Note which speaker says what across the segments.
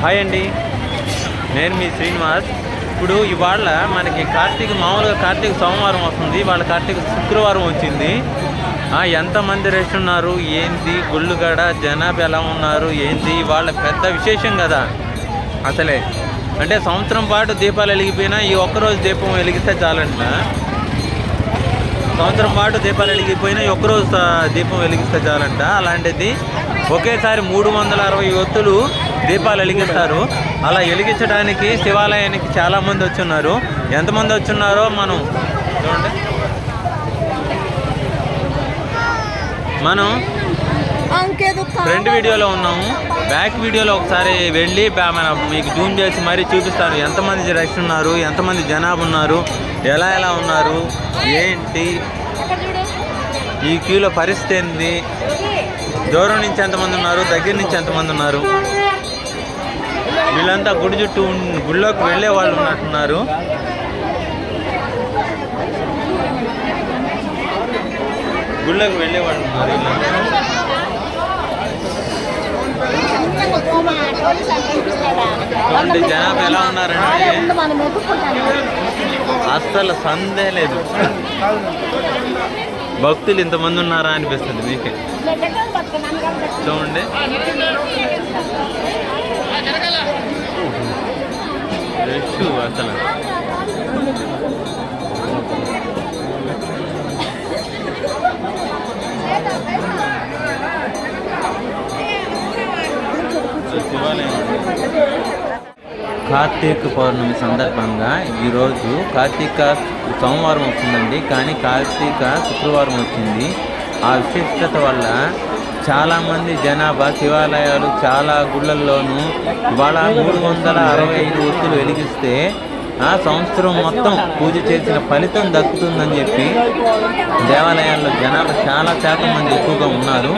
Speaker 1: Hi అండి, నేను మీ శ్రీనివాస్. ఇప్పుడు ఇవాళ మనకి మామూలుగా కార్తీక సోమవారం వస్తుంది, వాళ్ళ కార్తీక శుక్రవారం వచ్చింది. ఎంతమంది రెస్ట్ ఉన్నారు ఏంటి, గుళ్ళుగడ జనాభా ఎలా ఉన్నారు ఏంటి, వాళ్ళ పెద్ద విశేషం కదా అసలే. అంటే సంవత్సరం పాటు దీపాలు వెలిగిపోయినా ఈ ఒక్కరోజు దీపం వెలిగిస్తే చాలంట. సంవత్సరం పాటు దీపాలు వెలిగిపోయినా ఈ ఒక్కరోజు దీపం వెలిగిస్తే చాలంట. అలాంటిది ఒకేసారి 360 ఒత్తులు దీపాలు వెలిగిస్తారు. అలా వెలిగించడానికి శివాలయానికి చాలామంది వచ్చున్నారు. ఎంతమంది వచ్చున్నారో మనం చూడండి. మనం ఫ్రంట్ వీడియోలో ఉన్నాము, బ్యాక్ వీడియోలో ఒకసారి వెళ్ళి మీకు జూమ్ చేసి మరీ చూపిస్తాను ఎంతమంది రష్ ఉన్నారు, ఎంతమంది జనాభా ఉన్నారు, ఎలా ఉన్నారు ఏంటి, ఈ క్యూలో పరిస్థితి ఏంది, దూరం నుంచి ఎంతమంది ఉన్నారు, దగ్గర నుంచి ఎంతమంది ఉన్నారు. వీళ్ళంతా గుడి చుట్టూ గుడిలోకి వెళ్ళే వాళ్ళు ఉన్నట్టున్నారు. గుళ్ళోకి వెళ్ళే వాళ్ళు ఉన్నారు వీళ్ళంతా. చూడండి జనాభా ఎలా ఉన్నారంటే అస్సలు సందే లేదు. భక్తులు ఇంతమంది ఉన్నారా అనిపిస్తుంది మీకే. చూడండి అసలు కార్తీక పౌర్ణమి సందర్భంగా ఈరోజు కార్తీక సోమవారం వస్తుందండి, కానీ కార్తీక శుక్రవారం వచ్చింది. ఆ విశిష్టత వల్ల చాలామంది జనాభా శివాలయాలు చాలా గుళ్ళల్లోనూ ఇవాళ 365 ఒత్తులు వెలిగిస్తే సంవత్సరం మొత్తం పూజ చేసిన ఫలితం దక్కుతుందని చెప్పి దేవాలయాల్లో జనాభా చాలా శాతం మంది ఎక్కువగా ఉన్నారు.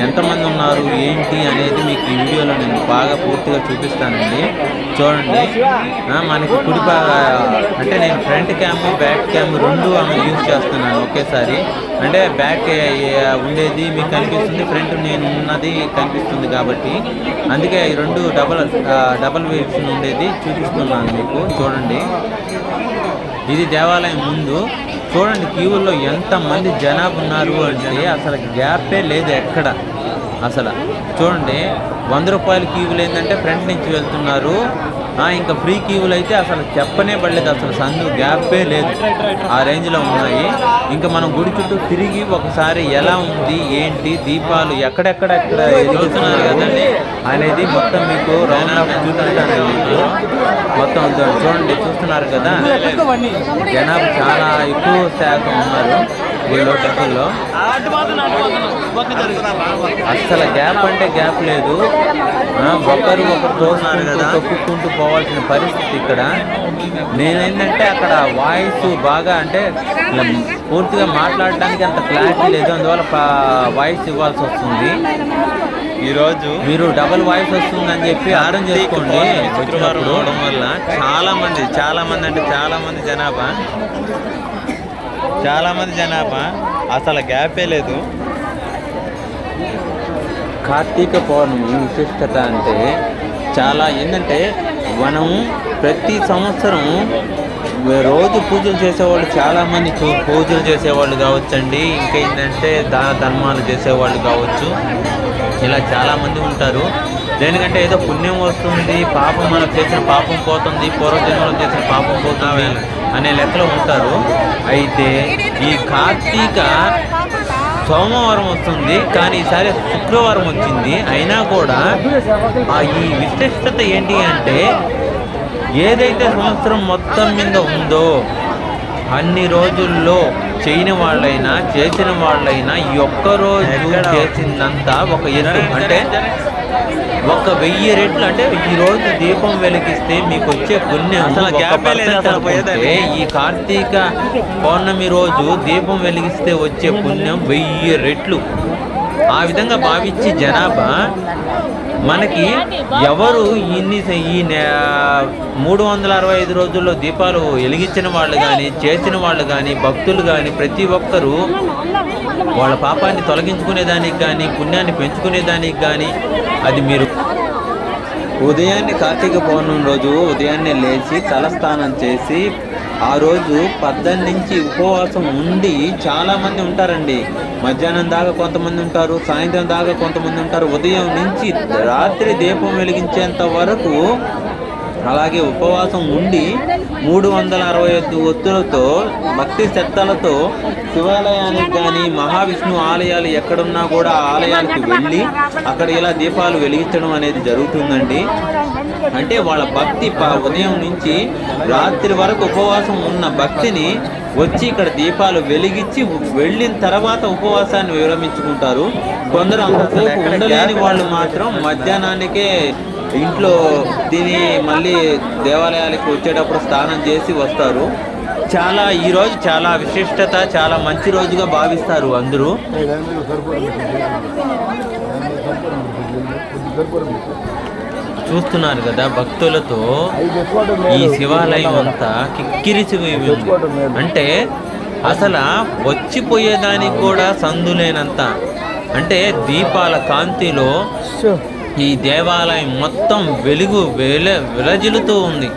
Speaker 1: ఎంతమంది ఉన్నారు ఏంటి అనేది మీకు ఈ వీడియోలో నేను బాగా పూర్తిగా చూపిస్తానండి. చూడండి, మనకి అంటే నేను ఫ్రంట్ క్యామ్ బ్యాక్ క్యామ్ రెండు యూజ్ చేస్తున్నాను ఒకేసారి. అంటే బ్యాక్ ఉండేది మీకు కనిపిస్తుంది, ఫ్రంట్ నేను ఉన్నది కనిపిస్తుంది కాబట్టి అందుకే ఈ రెండు డబల్ వేవ్స్ ఉండేది చూపిస్తున్నాను మీకు. చూడండి, ఇది దేవాలయం ముందు. చూడండి క్యూలో ఎంతమంది జనాభా ఉన్నారు అంటే అసలు గ్యాపే లేదు ఎక్కడ. అసలు చూడండి 100 రూపాయల క్యూలు ఏంటంటే ఫ్రంట్ నుంచి వెళ్తున్నారు. ఇంకా ఫ్రీ క్యూలు అయితే అసలు చెప్పనే పడలేదు, అసలు సందు గ్యాపే లేదు, ఆ రేంజ్లో ఉన్నాయి. ఇంకా మనం గుడి చుట్టూ తిరిగి ఒకసారి ఎలా ఉంది ఏంటి, దీపాలు ఎక్కడెక్కడ వెలుగుతున్నారు కదండి అనేది మొత్తం మీకు రౌండ్ ఆఫ్ చూపిస్తాను మీకు. మొత్తం చూడండి, చూస్తున్నారు కదా జనాభా చాలా ఎక్కువ శాతం ఉన్నారు గుళ్ళో టెంపుల్లో. అస్సలు గ్యాప్ అంటే గ్యాప్ లేదు, ఒకరు తోస్తున్నారు కదా, తొక్కుకుంటూ పోవాల్సిన పరిస్థితి ఇక్కడ. నేనేంటంటే అక్కడ వాయిస్ బాగా అంటే పూర్తిగా మాట్లాడడానికి అంత క్లారిటీ లేదు, అందువల్ల వాయిస్ ఇవ్వాల్సి వస్తుంది. ఈరోజు మీరు డబుల్ వాయిస్ వస్తుందని చెప్పి అర్థం చేసుకోండి. శుక్రవారం అవడం వల్ల చాలా మంది అంటే చాలా మంది జనాభా అసలు గ్యాపే లేదు. కార్తీక పౌర్ణమి విశిష్టత అంటే చాలా ఏంటంటే మనం ప్రతి సంవత్సరం రోజు పూజలు చేసేవాళ్ళు చాలామంది పూజలు చేసేవాళ్ళు కావచ్చండి, ఇంకా ఏంటంటే దాన ధర్మాలు చేసేవాళ్ళు కావచ్చు, ఇలా చాలామంది ఉంటారు. దేనికంటే ఏదో పుణ్యం వస్తుంది, పాపం మనం చేసిన పాపం పోతుంది, పూర్వజన్మలో చేసిన పాపం పోతుంది అనే లెక్కలో ఉంటారు. అయితే ఈ కార్తీక సోమవారం వస్తుంది, కానీ ఈసారి శుక్రవారం వచ్చింది. అయినా కూడా ఈ విశిష్టత ఏంటి అంటే ఏదైతే సంవత్సరం మొత్తం మీద ఉందో అన్ని రోజుల్లో చేయని వాళ్ళైనా చేసిన వాళ్ళైనా ఈ ఒక్కరోజు చేసిందంతా ఒక ఎత్తు. అంటే 1000 రెట్లు. అంటే ఈ రోజు దీపం వెలిగిస్తే మీకు వచ్చే పుణ్యం ఈ కార్తీక పౌర్ణమి రోజు దీపం వెలిగిస్తే వచ్చే పుణ్యం 1000 రెట్లు. ఆ విధంగా భావించి జనాభా మనకి ఎవరు ఈ 365 రోజుల్లో దీపాలు వెలిగించిన వాళ్ళు కానీ చేసిన వాళ్ళు కానీ భక్తులు కానీ ప్రతి ఒక్కరూ వాళ్ళ పాపాన్ని తొలగించుకునేదానికి కానీ పుణ్యాన్ని పెంచుకునేదానికి కానీ అది మీరు ఉదయాన్నే కార్తీక పౌర్ణమి రోజు ఉదయాన్నే లేచి తలస్నానం చేసి ఆ రోజు 12 నుంచి ఉపవాసం ఉండి చాలామంది ఉంటారండి. మధ్యాహ్నం దాకా కొంతమంది ఉంటారు, సాయంత్రం దాకా కొంతమంది ఉంటారు. ఉదయం నుంచి రాత్రి దీపం వెలిగించేంత వరకు అలాగే ఉపవాసం ఉండి 365 ఒత్తులతో భక్తి శ్రద్ధలతో శివాలయానికి కానీ మహావిష్ణు ఆలయాలు ఎక్కడున్నా కూడా ఆ ఆలయాలకు వెళ్ళి అక్కడ ఇలా దీపాలు వెలిగించడం అనేది జరుగుతుందండి. అంటే వాళ్ళ భక్తి ఉదయం నుంచి రాత్రి వరకు ఉపవాసం ఉన్న భక్తిని వచ్చి ఇక్కడ దీపాలు వెలిగించి వెళ్ళిన తర్వాత ఉపవాసాన్ని విరమించుకుంటారు. కొందరు అంతసేపు ఉండలేని వాళ్ళు మాత్రం మధ్యాహ్నానికే ఇంట్లో తిని మళ్ళీ దేవాలయాలకు వచ్చేటప్పుడు స్నానం చేసి వస్తారు. ఈరోజు చాలా విశిష్టత, చాలా మంచి రోజుగా భావిస్తారు అందరూ. చూస్తున్నారు కదా భక్తులతో ఈ శివాలయం అంతా కిక్కిరిసి అంటే అసలు వచ్చిపోయేదానికి కూడా సందులేనంత, అంటే దీపాల కాంతిలో ఈ దేవాలయం మొత్తం వెలుగు విరజిల్లుతూ ఉంది.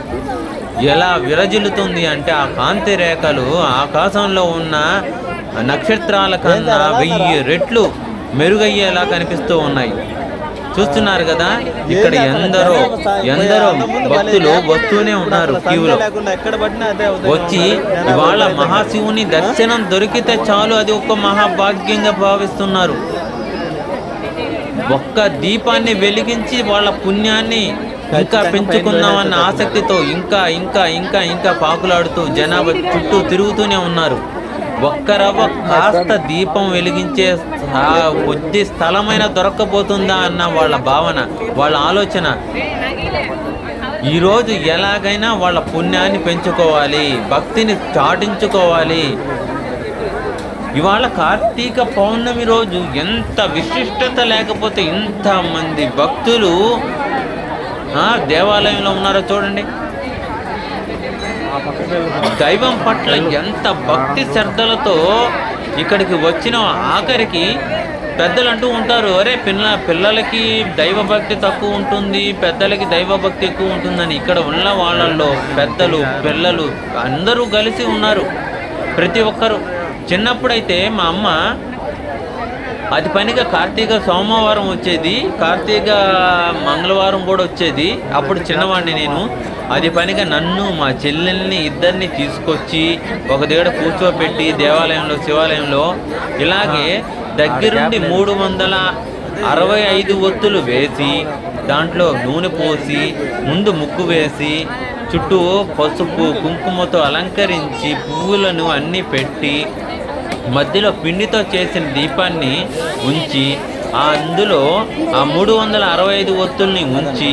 Speaker 1: ఎలా విరజిల్లుతుంది అంటే ఆ కాంతి రేఖలు ఆకాశంలో ఉన్న నక్షత్రాల కన్నా 1000 రెట్లు మెరుగయ్యేలా కనిపిస్తూ ఉన్నాయి. చూస్తున్నారు కదా, ఇక్కడ ఎందరో భక్తులు వస్తూనే ఉన్నారు క్యూలో. వచ్చి ఇవాళ మహాశివుని దర్శనం దొరికితే చాలు, అది ఒక మహాభాగ్యంగా భావిస్తున్నారు. ఒక్క దీపాన్ని వెలిగించి వాళ్ళ పుణ్యాన్ని ఇంకా పెంచుకుందామన్న ఆసక్తితో ఇంకా ఇంకా ఇంకా ఇంకా పాకులాడుతూ జనాభా చుట్టూ తిరుగుతూనే ఉన్నారు. ఒక్కరవ్వ కాస్త దీపం వెలిగించే కొద్ది స్థలమైన దొరక్కపోతుందా అన్న వాళ్ళ భావన, వాళ్ళ ఆలోచన. ఈరోజు ఎలాగైనా వాళ్ళ పుణ్యాన్ని పెంచుకోవాలి, భక్తిని చాటించుకోవాలి. ఇవాళ కార్తీక పౌర్ణమి రోజు ఎంత విశిష్టత లేకపోతే ఇంతమంది భక్తులు దేవాలయంలో ఉన్నారో చూడండి. దైవం పట్ల ఎంత భక్తి శ్రద్ధలతో ఇక్కడికి వచ్చిన ఆఖరికి పెద్దలు అంటూ ఉంటారు, అరే పిల్లలకి దైవభక్తి తక్కువ ఉంటుంది, పెద్దలకి దైవభక్తి ఎక్కువ ఉంటుందని. ఇక్కడ ఉన్న వాళ్ళల్లో పెద్దలు పిల్లలు అందరూ కలిసి ఉన్నారు, ప్రతి ఒక్కరు. చిన్నప్పుడైతే మా అమ్మ అది పనిగా కార్తీక సోమవారం వచ్చేది, కార్తీక మంగళవారం కూడా వచ్చేది. అప్పుడు చిన్నవాడిని నేను. అది పనిగా నన్ను మా చెల్లెల్ని ఇద్దరిని తీసుకొచ్చి ఒక దగ్గర కూర్చోబెట్టి దేవాలయంలో శివాలయంలో ఇలాగే దగ్గరుండి 365 ఒత్తులు వేసి దాంట్లో నూనె పోసి ముందు ముగ్గు వేసి చుట్టూ పసుపు కుంకుమతో అలంకరించి పువ్వులను అన్నీ పెట్టి మధ్యలో పిండితో చేసిన దీపాన్ని ఉంచి అందులో ఆ 365 ఒత్తుల్ని ఉంచి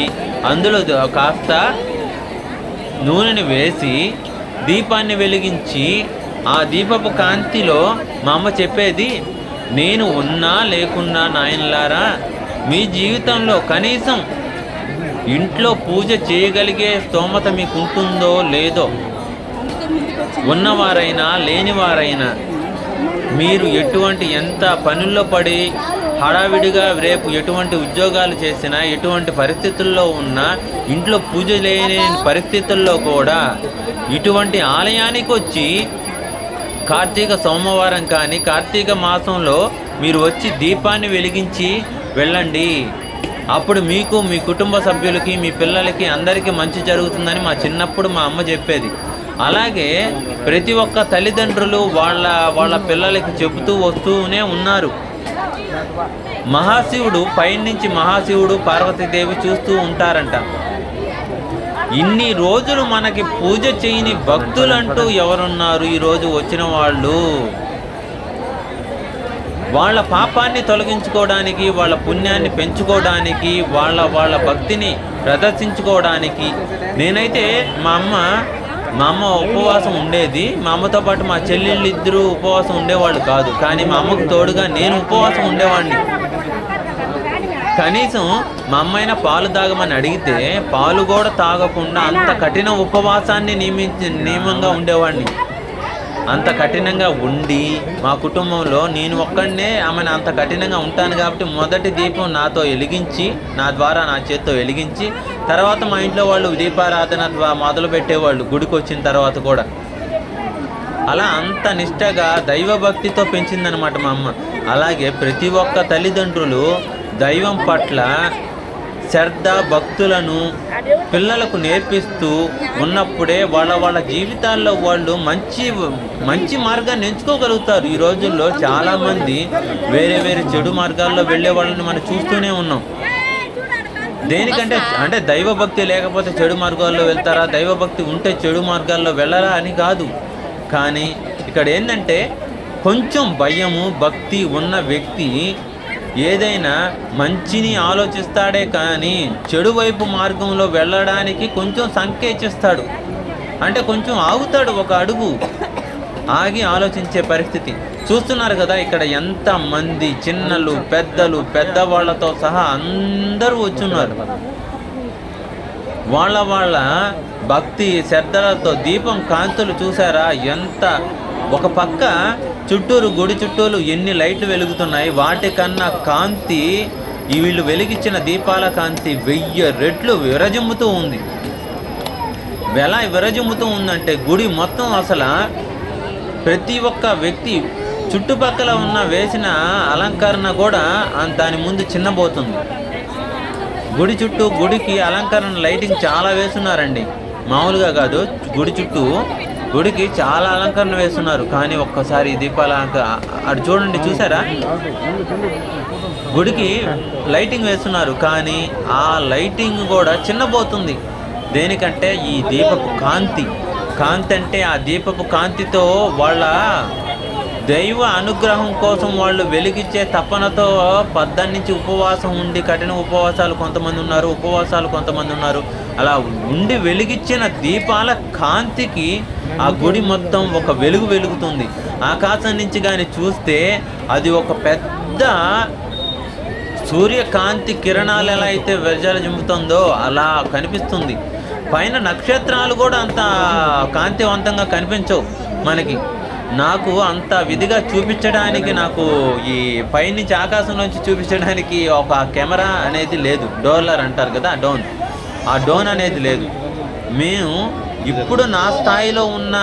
Speaker 1: అందులో కాస్త నూనెని వేసి దీపాన్ని వెలిగించి ఆ దీపపు కాంతిలో మా అమ్మ చెప్పేది, నేను ఉన్నా లేకున్నా నాయనలారా మీ జీవితంలో కనీసం ఇంట్లో పూజ చేయగలిగే స్తోమత మీకు ఉంటుందో లేదో, ఉన్నవారైనా లేనివారైనా మీరు ఎంత పనుల్లో పడి హడావిడిగా రేపు ఎటువంటి ఉద్యోగాలు చేసినా ఎటువంటి పరిస్థితుల్లో ఉన్నా ఇంట్లో పూజ లేని పరిస్థితుల్లో కూడా ఇటువంటి ఆలయానికి వచ్చి కార్తీక సోమవారం కానీ కార్తీక మాసంలో మీరు వచ్చి దీపాన్ని వెలిగించి వెళ్ళండి. అప్పుడు మీకు, మీ కుటుంబ సభ్యులకి, మీ పిల్లలకి అందరికీ మంచి జరుగుతుందని మా చిన్నప్పుడు మా అమ్మ చెప్పేది. అలాగే ప్రతి ఒక్క తల్లిదండ్రులు వాళ్ళ పిల్లలకి చెబుతూ వస్తూనే ఉన్నారు. మహాశివుడు పైనుంచి మహాశివుడు పార్వతీదేవి చూస్తూ ఉంటారంట. ఇన్ని రోజులు మనకి పూజ చేయని భక్తులంటూ ఎవరున్నారు? ఈరోజు వచ్చిన వాళ్ళు వాళ్ళ పాపాన్ని తొలగించుకోవడానికి, వాళ్ళ పుణ్యాన్ని పెంచుకోవడానికి, వాళ్ళ భక్తిని ప్రదర్శించుకోవడానికి. నేనైతే మా అమ్మ ఉపవాసం ఉండేది. మా అమ్మతో పాటు మా చెల్లెళ్ళు ఇద్దరు ఉపవాసం ఉండేవాళ్ళు కాదు, కానీ మా అమ్మకు తోడుగా నేను ఉపవాసం ఉండేవాడిని. కనీసం మా అమ్మాయిన పాలు తాగమని అడిగితే పాలు కూడా తాగకుండా అంత కఠిన ఉపవాసాన్ని నియమంగా ఉండేవాడిని. అంత కఠినంగా ఉండి మా కుటుంబంలో నేను ఒక్కడనే ఆమెను అంత కఠినంగా ఉంటాను కాబట్టి మొదటి దీపం నాతో వెలిగించి, నా ద్వారా నా చేత్తో వెలిగించి, తర్వాత మా ఇంట్లో వాళ్ళు దీపారాధన మొదలు పెట్టేవాళ్ళు గుడికి వచ్చిన తర్వాత కూడా. అలా అంత నిష్టగా దైవభక్తితో పెంచిందనమాట మా అమ్మ. అలాగే ప్రతి ఒక్క తల్లిదండ్రులు దైవం పట్ల శ్రద్ధ భక్తులను పిల్లలకు నేర్పిస్తూ ఉన్నప్పుడే వాళ్ళ జీవితాల్లో వాళ్ళు మంచి మార్గాన్ని ఎంచుకోగలుగుతారు. ఈ రోజుల్లో చాలామంది వేరే చెడు మార్గాల్లో వెళ్ళే వాళ్ళని మనం చూస్తూనే ఉన్నాం. దేనికంటే అంటే దైవభక్తి లేకపోతే చెడు మార్గాల్లో వెళ్తారా, దైవభక్తి ఉంటే చెడు మార్గాల్లో వెళ్ళరా అని కాదు. కానీ ఇక్కడ ఏంటంటే కొంచెం భయము భక్తి ఉన్న వ్యక్తి ఏదైనా మంచిని ఆలోచిస్తాడే కానీ చెడు వైపు మార్గంలో వెళ్ళడానికి కొంచెం సంకేతిస్తాడు. అంటే కొంచెం ఆగుతాడు, ఒక అడుగు ఆగి ఆలోచించే పరిస్థితి. చూస్తున్నారు కదా ఇక్కడ ఎంతమంది చిన్నలు పెద్దలు పెద్దవాళ్లతో సహా అందరూ వచ్చున్నారు. వాళ్ళ భక్తి శ్రద్ధలతో దీపం కాంతులు చూసారా ఎంత. ఒక పక్క చుట్టూరు గుడి చుట్టూరు ఎన్ని లైట్లు వెలుగుతున్నాయి, వాటికన్నా కాంతి వీళ్ళు వెలిగించిన దీపాల కాంతి 1000 రెట్లు విరజిమ్ముతూ ఉంది. ఎలా విరజిమ్ముతూ ఉందంటే గుడి మొత్తం అసలు ప్రతి ఒక్క వ్యక్తి చుట్టుపక్కల ఉన్న వేసిన అలంకరణ కూడా దాని ముందు చిన్నబోతుంది. గుడి చుట్టూ గుడికి అలంకరణ లైటింగ్ చాలా వేస్తున్నారండి, మామూలుగా కాదు. గుడి చుట్టూ గుడికి చాలా అలంకరణ వేస్తున్నారు. కానీ ఒక్కసారి దీపాల అటు చూడండి, చూసారా గుడికి లైటింగ్ వేస్తున్నారు కానీ ఆ లైటింగ్ కూడా చిన్నబోతుంది. దేనికంటే ఈ దీపపు కాంతి అంటే ఆ దీపపు కాంతితో వాళ్ళ దైవ అనుగ్రహం కోసం వాళ్ళు వెలిగించే తపనతో పద్దన్నించి ఉపవాసం ఉండి కఠిన ఉపవాసాలు కొంతమంది ఉన్నారు, ఉపవాసాలు కొంతమంది ఉన్నారు. అలా ఉండి వెలిగించిన దీపాల కాంతికి ఆ గుడి మొత్తం ఒక వెలుగుతుంది. ఆకాశం నుంచి కానీ చూస్తే అది ఒక పెద్ద సూర్యకాంతి కిరణాలు ఎలా అయితే విరజిమ్ముతుందో అలా కనిపిస్తుంది. పైన నక్షత్రాలు కూడా అంత కాంతివంతంగా కనిపించవు మనకి. నాకు అంత విధిగా చూపించడానికి, నాకు ఈ పైనుంచి ఆకాశంలోంచి చూపించడానికి ఒక కెమెరా అనేది లేదు. డోలర్ అంటారు కదా, ఆ డోన్ అనేది లేదు. మేము ఇప్పుడు నా స్థాయిలో ఉన్న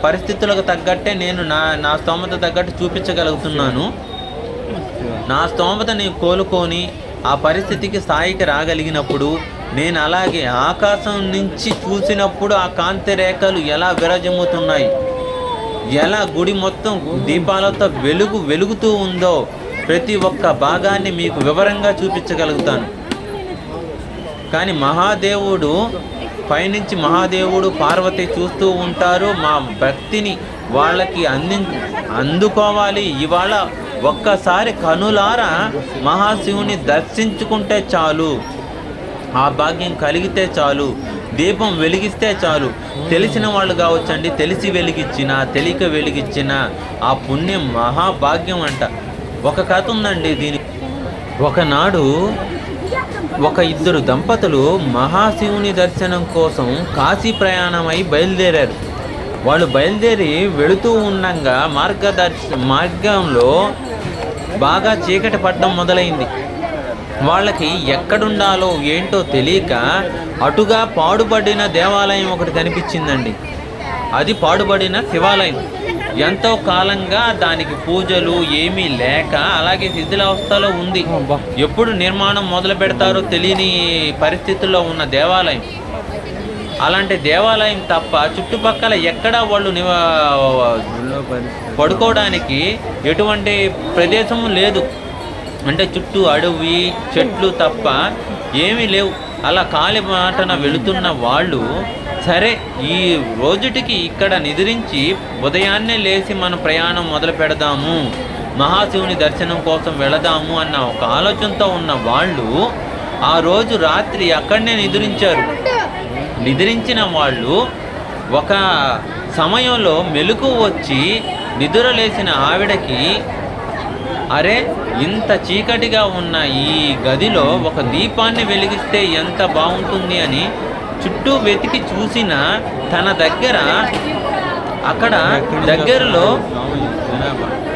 Speaker 1: పరిస్థితులకు తగ్గట్టే నేను నా స్తోమత తగ్గట్టు చూపించగలుగుతున్నాను. నా స్తోమతని కోలుకొని ఆ పరిస్థితికి స్థాయికి రాగలిగినప్పుడు నేను అలాగే ఆకాశం నుంచి చూసినప్పుడు ఆ కాంతి రేఖలు ఎలా విరజిమ్ముతున్నాయి, ఎలా గుడి మొత్తం దీపాలతో వెలుగుతూ ఉందో ప్రతి ఒక్క భాగాన్ని మీకు వివరంగా చూపించగలుగుతాను. కానీ మహాదేవుడు పైనుంచి మహాదేవుడు పార్వతి చూస్తూ ఉంటారు. మా భక్తిని వాళ్ళకి అందుకోవాలి. ఇవాళ ఒక్కసారి కనులారా మహాశివుని దర్శించుకుంటే చాలు, ఆ భాగ్యం కలిగితే చాలు, దీపం వెలిగిస్తే చాలు. తెలిసిన వాళ్ళు కావచ్చండి, తెలిసి వెలిగించిన తెలియక వెలిగించిన ఆ పుణ్యం మహాభాగ్యం అంట. ఒక కథ ఉందండి దీనికి. ఒకనాడు ఒక ఇద్దరు దంపతులు మహాశివుని దర్శనం కోసం కాశీ ప్రయాణమై బయలుదేరారు. వాళ్ళు బయలుదేరి వెళుతూ ఉండగా మార్గంలో బాగా చీకటి పడడం మొదలైంది. వాళ్ళకి ఎక్కడుండాలో ఏంటో తెలియక అటుగా పాడుబడిన దేవాలయం ఒకటి కనిపించిందండి. అది పాడుబడిన శివాలయం. ఎంతో కాలంగా దానికి పూజలు ఏమీ లేక అలాగే శిథిలావస్థలో ఉంది. ఎప్పుడు నిర్మాణం మొదలు పెడతారో తెలియని పరిస్థితుల్లో ఉన్న దేవాలయం. అలాంటి దేవాలయం తప్ప చుట్టుపక్కల ఎక్కడా వాళ్ళు పడుకోవడానికి ఎటువంటి ప్రదేశము లేదు. అంటే చుట్టూ అడవి చెట్లు తప్ప ఏమీ లేవు. అలా కాలి మాటన వెళుతున్న వాళ్ళు సరే ఈ రోజుటికి ఇక్కడ నిద్రించి ఉదయాన్నే లేచి మన ప్రయాణం మొదలు పెడదాము, మహాశివుని దర్శనం కోసం వెళదాము అన్న ఒక ఆలోచనతో ఉన్న వాళ్ళు ఆ రోజు రాత్రి అక్కడనే నిద్రించారు. నిద్రించిన వాళ్ళు ఒక సమయంలో మెలకువ వచ్చి నిద్రలేసిన ఆవిడకి, అరే ఇంత చీకటిగా ఉన్న ఈ గదిలో ఒక దీపాన్ని వెలిగిస్తే ఎంత బాగుంటుంది అని చుట్టూ వెతికి చూసిన తన దగ్గర అక్కడ దగ్గరలో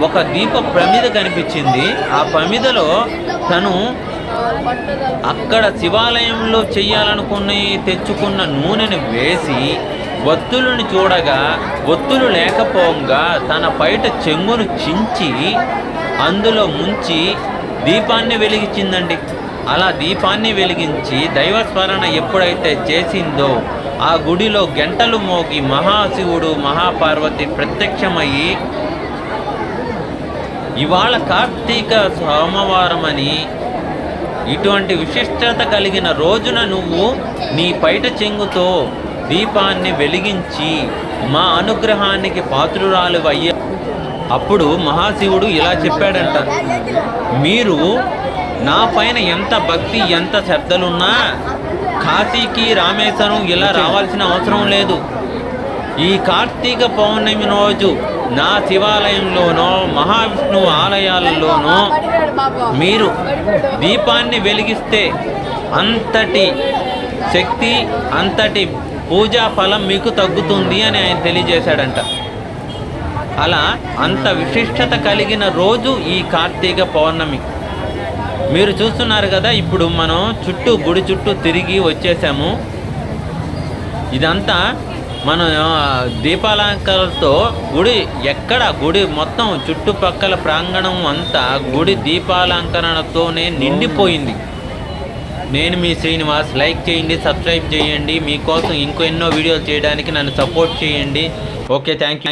Speaker 1: ఒక దీప ప్రమిద కనిపించింది. ఆ ప్రమిదలో తను అక్కడ శివాలయంలో చెయ్యాలనుకుని తెచ్చుకున్న నూనెను వేసి ఒత్తులను చూడగా ఒత్తులు లేకపోగా తన బయట చెంగును చించి అందులో ముంచి దీపాన్ని వెలిగించిందండి. అలా దీపాన్ని వెలిగించి దైవస్మరణ ఎప్పుడైతే చేసిందో ఆ గుడిలో గంటలు మోగి మహాశివుడు మహాపార్వతి ప్రత్యక్షమయ్యి ఇవాళ కార్తీక సోమవారం అని ఇటువంటి విశిష్టత కలిగిన రోజున నువ్వు నీ పైట చెంగుతో దీపాన్ని వెలిగించి మా అనుగ్రహానికి పాత్రురాలు అయ్యా. అప్పుడు మహాశివుడు ఇలా చెప్పాడంట, మీరు నా పైన ఎంత భక్తి ఎంత శ్రద్ధలున్నా కాశీకి రామేశ్వరం ఇలా రావాల్సిన అవసరం లేదు. ఈ కార్తీక పౌర్ణమి రోజు నా శివాలయంలోనో మహావిష్ణు ఆలయాలలోనో మీరు దీపాన్ని వెలిగిస్తే అంతటి శక్తి అంతటి పూజా ఫలం మీకు తగ్గుతుంది అని ఆయన తెలియజేశాడంట. అలా అంత విశిష్టత కలిగిన రోజు ఈ కార్తీక పౌర్ణమి. మీరు చూస్తున్నారు కదా, ఇప్పుడు మనం గుడి చుట్టూ తిరిగి వచ్చేసాము. ఇదంతా మన దీపాలంకరణతో గుడి మొత్తం చుట్టుపక్కల ప్రాంగణం అంతా గుడి దీపాలంకరణతోనే నిండిపోయింది. నేను మీ శ్రీనివాస్. లైక్ చేయండి, సబ్స్క్రైబ్ చేయండి. మీకోసం ఇంకో ఎన్నో వీడియోలు చేయడానికి నన్ను సపోర్ట్ చేయండి. Okay, thank you.